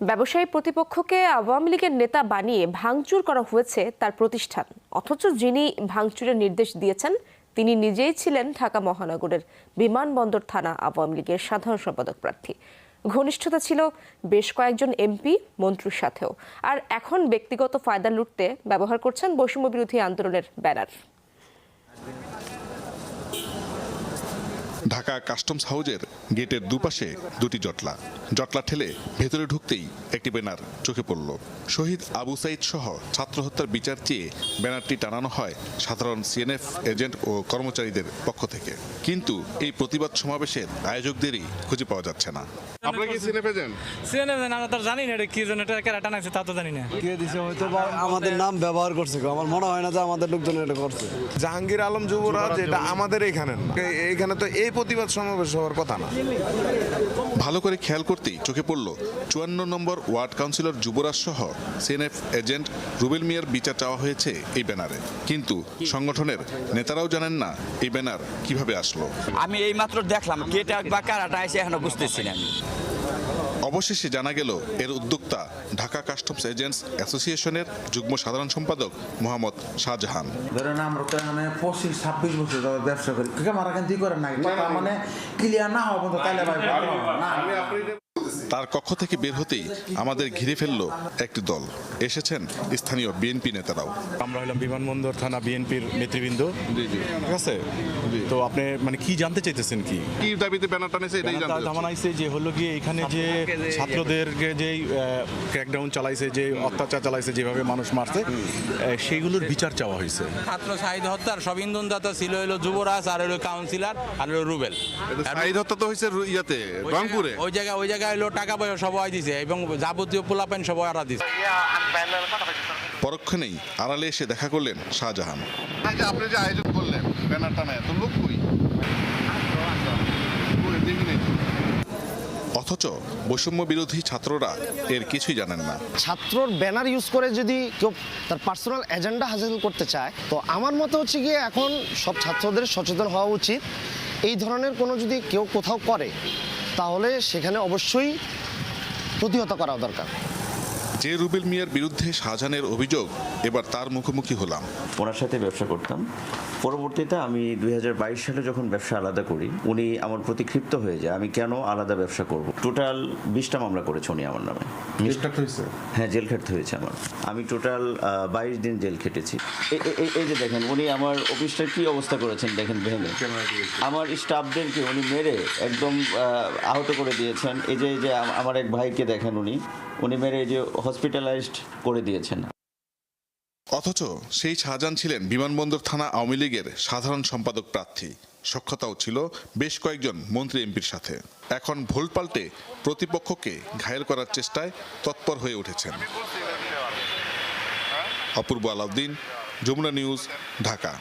ব্যবসায়ী প্রতিপক্ষকে আওয়ামী লীগের নেতা বানিয়ে ভাঙচুর করা হয়েছে তার প্রতিষ্ঠান, অথচ যিনি ভাঙচুরের নির্দেশ দিয়েছেন তিনি নিজেই ছিলেন ঢাকা মহানগরের বিমানবন্দর থানা আওয়ামী লীগের সাধারণ সম্পাদক প্রার্থী। ঘনিষ্ঠতা ছিল বেশ কয়েকজন এমপি মন্ত্রীর সাথেও, আর এখন ব্যক্তিগত ফায়দা লুটতে ব্যবহার করছেন বৈষম্য বিরোধী আন্দোলনের ব্যানার। ঢাকা কাস্টমস হাউজের গেটের দুপাশে দুটি জটলা ঠেলে ভেতরে ঢুকতেই একটি ব্যানার চোখে পড়ল। শহীদ আবু সাইদ সহ ছাত্র হত্যার বিচার চেয়ে ব্যানারটি টানানো হয় সাধারণ সিএনএফ এজেন্ট ও কর্মচারীদের পক্ষ থেকে, কিন্তু এই প্রতিবাদ সমাবেশের আয়োজকদেরই খুঁজে পাওয়া যাচ্ছে না। আপনারা কি সিএনএফ এজেন্ট? সিএনএফ আমরা তো জানি না এটা কি জন্য এটা কেরা টানাইছে তা তো জানি না। কে দিছে হয়তো বা আমাদের নাম ব্যবহার করছে, আমার মনে হয় না যে আমাদের লোকজন এটা করছে। জাহাঙ্গীর আলম যুবরাজ এটা আমাদের এখানে না, এইখানে তো এই প্রতিবাদ সমাবেশ হওয়ার কথা না। ভালো করে খেয়াল করতেই চোখে পড়ল 54 নম্বর ওয়ার্ড কাউন্সিলর যুবরাজ সহ সিএনএফ এজেন্ট রুবেল মিয়ার বিচার চাওয়া হয়েছে এই ব্যানারে, কিন্তু সংগঠনের নেতারাও জানেন না এই ব্যানার কিভাবে আসলো। আমি এই মাত্র দেখলাম কেটা বা কারাটা এসে এখনো বুঝতেছি না। অবশেষে জানা গেল এর উদ্যোক্তা ঢাকা কাস্টমস এজেন্টস অ্যাসোসিয়েশনের যুগ্ম সাধারণ সম্পাদক মোহাম্মদ শাহজাহান। ধরেন আমরা তো এখানে 25-26 বছর ধরে ব্যবসা করি, আমার এখান থেকে করেন না, তার মানে ক্লিয়ার না হবো তো তাহলে ভাই তার কক্ষ থেকে বের হতেই আমাদের ঘিরে ফেলল একটি দল। এসেছেন স্থানীয় বিএনপি নেতারাও। আমরা হলাম বিমানবন্দর থানা বিএনপির নেতৃবৃন্দ, ঠিক আছে? তো আপনি মানে কি জানতে চাইতেছেন? কি দাবিতে ব্যানার টানেছে এটাই জানতে চাচ্ছি। জানাইছে যে হলো গিয়ে এখানে যে ছাত্রদেরকে যে ক্র্যাকডাউন চালাইছে, যে অত্যাচার চালাইছে, যেভাবে মানুষ মারছে, সেইগুলোর বিচার চাওয়া হয়েছে। ছাত্র সাহিদ হত্যার সব ইন্ধনদাতা ছিল হলো যুবরাজ, আর হলো কাউন্সিলর, আর হলো রুবেল। সাঈদ হত্যা তো হয়েছে ইয়াতে রংপুরে। ওই জায়গায় হলো টাকা পয়সা সবাই দিছে এবং যাবতীয় পোলাপাইন সবাই আরা দিছে। পরক্ষণেই আড়ালে এসে দেখা করলেন শাহজাহান। আপনি যে আয়োজন করলেন ব্যানার টানায়, তো লোক কই? অথচ বৈষম্য বিরোধী ছাত্ররা এর কিছুই জানেন না। ছাত্রর ব্যানার ইউজ করে যদি কেউ তার পার্সোনাল এজেন্ডা হাসিল করতে চায়, তো আমার মতে হচ্ছে গিয়ে এখন সব ছাত্রদের সচেতন হওয়া উচিত। এই ধরনের কোনো যদি কেউ কোথাও করে তাহলে সেখানে অবশ্যই প্রতিহত করা দরকার। যে রুবেল মিয়ার বিরুদ্ধে শাহজাহানের অভিযোগ, এবার তার মুখোমুখি হলাম। ওনার সাথে ব্যবসা করতাম। পরবর্তীতে আমি 2022 সালে যখন ব্যবসা আলাদা করি, উনি আমার প্রতি ক্ষিপ্ত হয়ে যায় আমি কেন আলাদা ব্যবসা করব। টোটাল 20টা মামলা করেছে উনি আমার নামে। হ্যাঁ, জেল খাটতে হয়েছে আমার। আমি টোটাল 22 দিন জেল খেটেছি। এই যে দেখেন উনি আমার অফিসটার কি অবস্থা করেছেন, দেখেন ভেঙে আমার স্টাফদেরকে উনি মেরে একদম আহত করে দিয়েছেন। এই যে আমার এক ভাইকে দেখেন উনি মেরে এই যে হসপিটালাইজড করে দিয়েছেন। অথচ সেই শাহজাহান ছিলেন বিমানবন্দর থানা আওয়ামী লীগের সাধারণ সম্পাদক প্রার্থী। সখ্যতাও ছিল বেশ কয়েকজন মন্ত্রী এমপির সাথে। এখন ভুল পাল্টে প্রতিপক্ষকে ঘায়েল করার চেষ্টায় তৎপর হয়ে উঠেছেন। অপূর্ব আলাউদ্দিন, যমুনা নিউজ, ঢাকা।